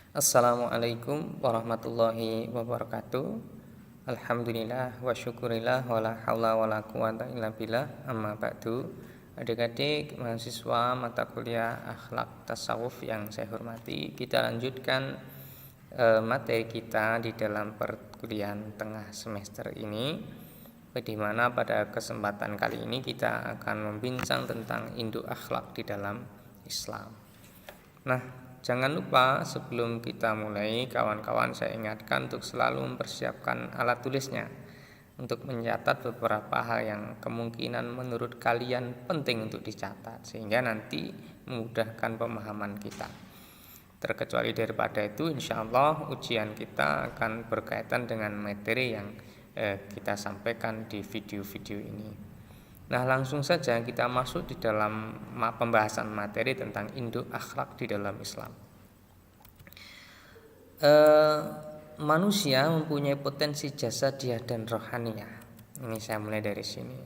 Assalamualaikum warahmatullahi wabarakatuh. Alhamdulillah wa syukurillah wa la haula wa la quwata illa billah, amma ba'du. Adik-adik mahasiswa mata kuliah akhlak tasawuf yang saya hormati, kita lanjutkan materi kita di dalam perkuliahan tengah semester ini, di mana pada kesempatan kali ini kita akan membincang tentang induk akhlak di dalam Islam. Nah, jangan lupa sebelum kita mulai, kawan-kawan, saya ingatkan untuk selalu mempersiapkan alat tulisnya untuk mencatat beberapa hal yang kemungkinan menurut kalian penting untuk dicatat, sehingga nanti memudahkan pemahaman kita. Terkecuali daripada itu, insya Allah ujian kita akan berkaitan dengan materi yang kita sampaikan di video-video ini. Nah, langsung saja kita masuk di dalam pembahasan materi tentang induk akhlak di dalam Islam. Manusia mempunyai potensi jasadiah dan rohaniyah. Ini saya mulai dari sini.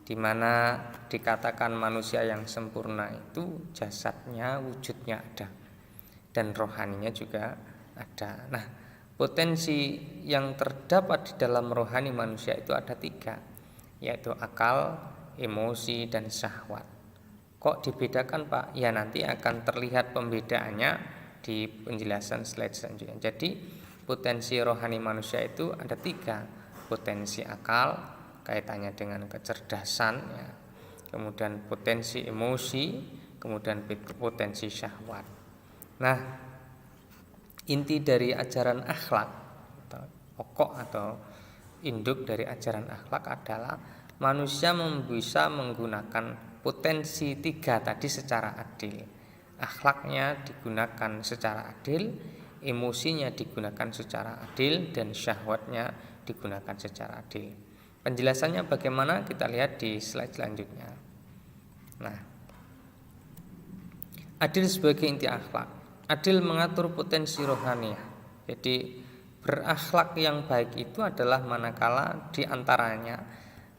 Di mana dikatakan manusia yang sempurna itu jasadnya, wujudnya ada, dan rohaninya juga ada. Nah, potensi yang terdapat di dalam rohani manusia itu ada 3, yaitu akal, emosi, dan syahwat. Kok dibedakan, Pak? Ya, nanti akan terlihat pembedaannya di penjelasan slide selanjutnya. Jadi potensi rohani manusia itu ada 3. Potensi akal, kaitannya dengan kecerdasan, ya. Kemudian potensi emosi, kemudian potensi syahwat. Nah, inti dari ajaran akhlak atau pokok atau induk dari ajaran akhlak adalah manusia bisa menggunakan potensi 3 tadi secara adil. Akhlaknya digunakan secara adil, emosinya digunakan secara adil, dan syahwatnya digunakan secara adil. Penjelasannya bagaimana kita lihat di slide selanjutnya. Nah, adil sebagai inti akhlak. Adil mengatur potensi rohaniah. Jadi berakhlak yang baik itu adalah manakala di antaranya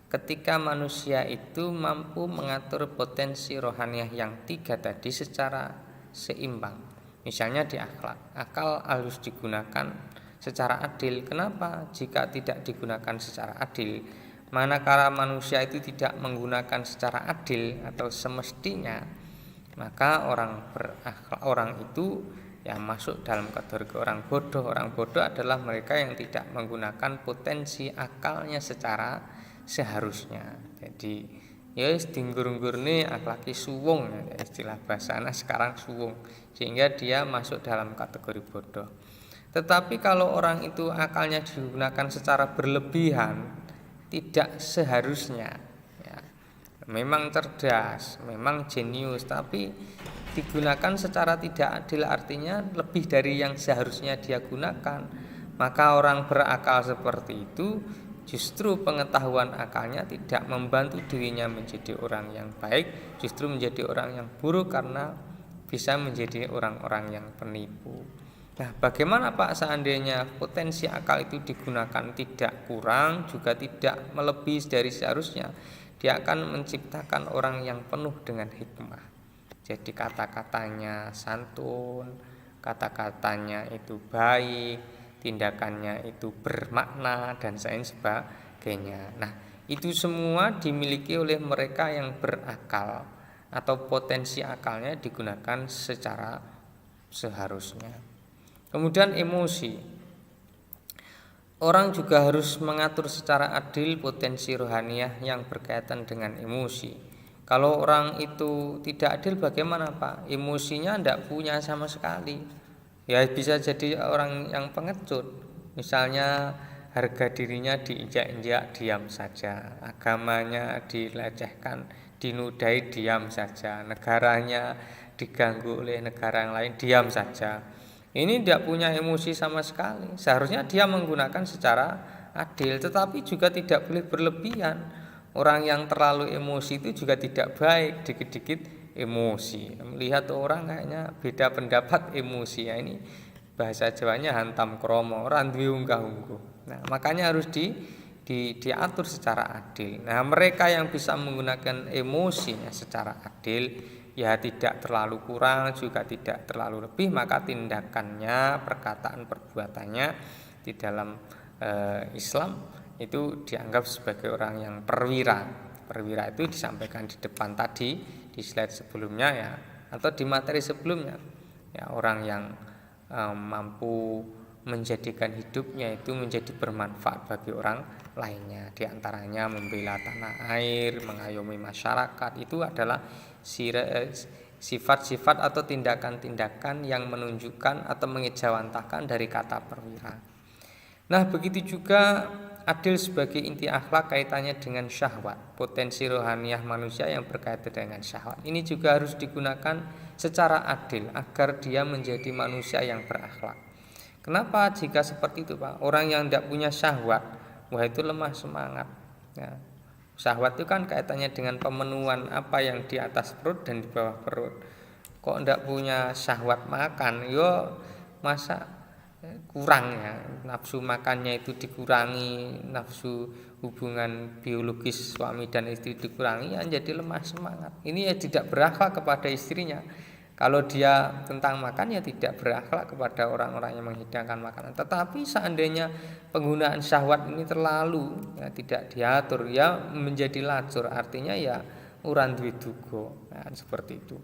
ketika manusia itu mampu mengatur potensi rohaniah yang 3 tadi secara seimbang. Misalnya di akhlak, akal harus digunakan secara adil. Kenapa? Jika tidak digunakan secara adil, manakala manusia itu tidak menggunakan secara adil atau semestinya, maka orang itu yang masuk dalam kategori orang bodoh. Orang bodoh adalah mereka yang tidak menggunakan potensi akalnya secara seharusnya. Jadi ya dinggur-nggurne akhlaki suwung, ya, istilah bahasana sekarang suwung, sehingga dia masuk dalam kategori bodoh. Tetapi kalau orang itu akalnya digunakan secara berlebihan, tidak seharusnya, ya, memang cerdas, memang jenius, tapi digunakan secara tidak adil, artinya lebih dari yang seharusnya dia gunakan, maka orang berakal seperti itu justru pengetahuan akalnya tidak membantu dirinya menjadi orang yang baik, justru menjadi orang yang buruk karena bisa menjadi orang-orang yang penipu. Nah, bagaimana Pak seandainya potensi akal itu digunakan tidak kurang juga tidak melebihi dari seharusnya? Dia akan menciptakan orang yang penuh dengan hikmah. Jadi kata-katanya santun, kata-katanya itu baik, tindakannya itu bermakna, dan lain sebagainya. Nah, itu semua dimiliki oleh mereka yang berakal atau potensi akalnya digunakan secara seharusnya. Kemudian emosi. Orang juga harus mengatur secara adil potensi rohaniah yang berkaitan dengan emosi. Kalau orang itu tidak adil bagaimana, Pak? Emosinya tidak punya sama sekali. Ya bisa jadi orang yang pengecut. Misalnya harga dirinya diinjak-injak, diam saja. Agamanya dilecehkan, dinudai, diam saja. Negaranya diganggu oleh negara yang lain, diam saja. Ini tidak punya emosi sama sekali. Seharusnya dia menggunakan secara adil, tetapi juga tidak boleh berlebihan. Orang yang terlalu emosi itu juga tidak baik, dikit-dikit emosi. Melihat orang kayaknya beda pendapat, emosi. Ya, ini bahasa Jawanya hantam kromo, ora duwe unggah-ungguh. Nah, makanya harus diatur secara adil. Nah, mereka yang bisa menggunakan emosinya secara adil, ya tidak terlalu kurang juga tidak terlalu lebih, maka tindakannya, perkataan, perbuatannya di dalam Islam itu dianggap sebagai orang yang perwira. Perwira itu disampaikan di depan tadi di slide sebelumnya ya, atau di materi sebelumnya ya, orang yang mampu menjadikan hidupnya itu menjadi bermanfaat bagi orang lainnya, diantaranya membela tanah air, mengayomi masyarakat. Itu adalah sifat-sifat atau tindakan-tindakan yang menunjukkan atau mengejawantahkan dari kata perwira. Nah, begitu juga adil sebagai inti akhlak kaitannya dengan syahwat, potensi rohaniah manusia yang berkaitan dengan syahwat. Ini juga harus digunakan secara adil agar dia menjadi manusia yang berakhlak. Kenapa jika seperti itu, Pak? Orang yang tidak punya syahwat, wah itu lemah semangat. Ya. Syahwat itu kan kaitannya dengan pemenuhan apa yang di atas perut dan di bawah perut. Kok tidak punya syahwat makan, yo masa kurang ya, nafsu makannya itu dikurangi, nafsu hubungan biologis suami dan istri dikurangi, ya jadi lemah semangat. Ini ya tidak berakhlak kepada istrinya. Kalau dia tentang makan ya tidak berakhlak kepada orang-orang yang menghidangkan makanan. Tetapi seandainya penggunaan syahwat ini terlalu ya, tidak diatur, ya menjadi lacur, artinya ya uran duwe duga, nah, seperti itu.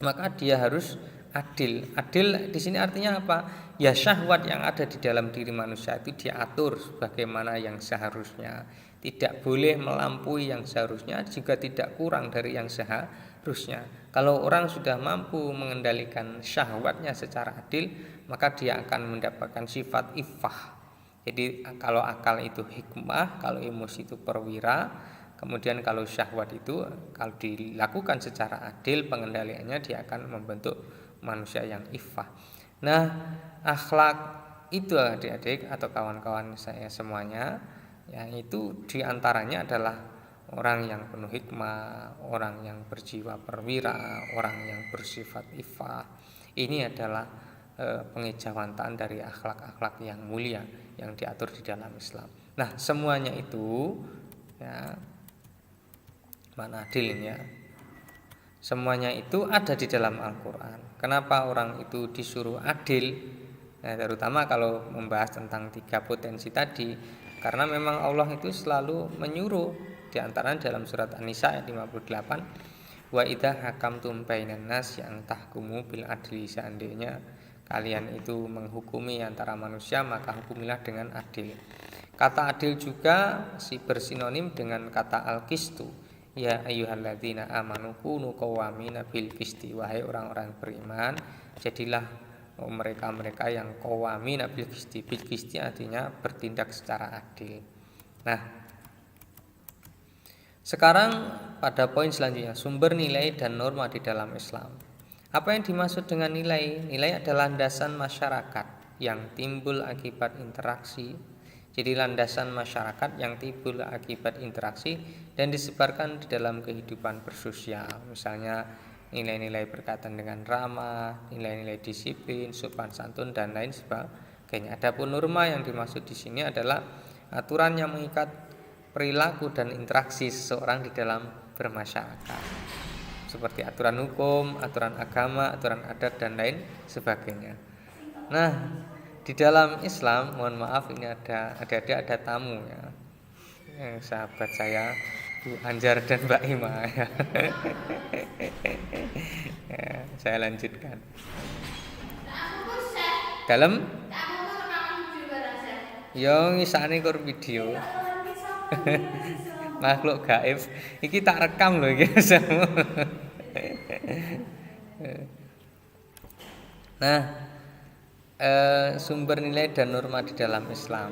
Maka dia harus adil. Adil di sini artinya apa? Ya syahwat yang ada di dalam diri manusia itu diatur sebagaimana yang seharusnya. Tidak boleh melampaui yang seharusnya, juga tidak kurang dari yang seharusnya. Kalau orang sudah mampu mengendalikan syahwatnya secara adil, maka dia akan mendapatkan sifat iffah. Jadi kalau akal itu hikmah, kalau emosi itu perwira, kemudian kalau syahwat itu kalau dilakukan secara adil pengendaliannya, dia akan membentuk manusia yang iffah. Nah, akhlak itu adik-adik atau kawan-kawan saya semuanya, yang itu diantaranya adalah orang yang penuh hikmah, orang yang berjiwa perwira, orang yang bersifat iffah. Ini adalah pengejawantahan dari akhlak-akhlak yang mulia yang diatur di dalam Islam. Nah, semuanya itu ya, mana adil ya, semuanya itu ada di dalam Al-Quran. Kenapa orang itu disuruh adil? Nah, terutama kalau membahas tentang 3 potensi tadi, karena memang Allah itu selalu menyuruh, di antara dalam surat An-Nisa ayat 58, wa idza hakamtum bainan nas yang tahkumu bil adli, seandainya kalian itu menghukumi antara manusia maka hukumilah dengan adil. Kata adil juga bersinonim dengan kata al-qistu. Ya ayyuhalladzina amanu kunu qawwamina bil qisti, wahai orang-orang beriman, jadilah mereka-mereka yang qawwamina bil qisti. Bil qisti artinya bertindak secara adil. Nah, sekarang pada poin selanjutnya, sumber nilai dan norma di dalam Islam. Apa yang dimaksud dengan nilai? Nilai adalah landasan masyarakat yang timbul akibat interaksi. Jadi landasan masyarakat yang timbul akibat interaksi dan disebarkan di dalam kehidupan bersosial. Misalnya nilai-nilai berkaitan dengan ramah, nilai-nilai disiplin, sopan santun dan lain sebagainya. Adapun norma yang dimaksud di sini adalah aturan yang mengikat perilaku dan interaksi seseorang di dalam bermasyarakat. Seperti aturan hukum, aturan agama, aturan adat dan lain sebagainya. Nah, di dalam Islam, mohon maaf ini ada tamu ya, sahabat saya Bu Anjar dan Mbak Ima ya. Ya, saya lanjutkan. Dalam yo ngisane kur video. Makhluk gaib iki tak rekam lho iki. Nah, sumber nilai dan norma di dalam Islam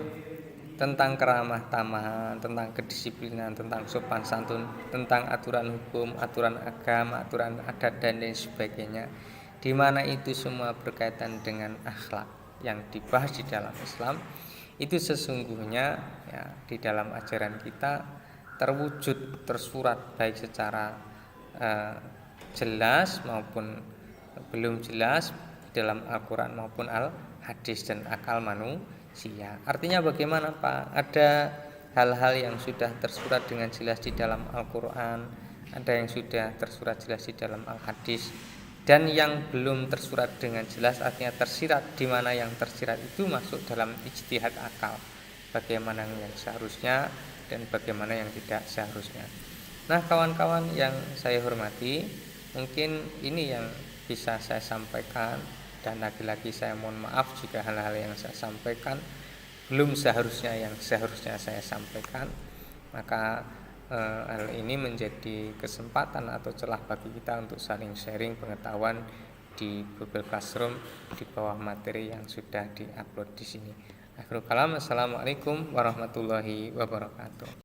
tentang keramah tamahan, tentang kedisiplinan, tentang sopan santun, tentang aturan hukum, aturan agama, aturan adat dan lain sebagainya, di mana itu semua berkaitan dengan akhlak yang dibahas di dalam Islam. Itu sesungguhnya ya, di dalam ajaran kita terwujud, tersurat baik secara jelas maupun belum jelas dalam Al-Quran maupun Al-Hadis dan akal manusia. Artinya bagaimana Pak? Ada hal-hal yang sudah tersurat dengan jelas di dalam Al-Quran, ada yang sudah tersurat jelas di dalam al-hadis, dan yang belum tersurat dengan jelas artinya tersirat, di mana yang tersirat itu masuk dalam ijtihad akal, bagaimana yang seharusnya dan bagaimana yang tidak seharusnya. Nah, kawan-kawan yang saya hormati, mungkin ini yang bisa saya sampaikan, dan lagi-lagi saya mohon maaf jika hal-hal yang saya sampaikan belum seharusnya yang seharusnya saya sampaikan. Maka hal ini menjadi kesempatan atau celah bagi kita untuk saling sharing pengetahuan di Google Classroom di bawah materi yang sudah diupload di sini. Akhirul kalam, assalamualaikum warahmatullahi wabarakatuh.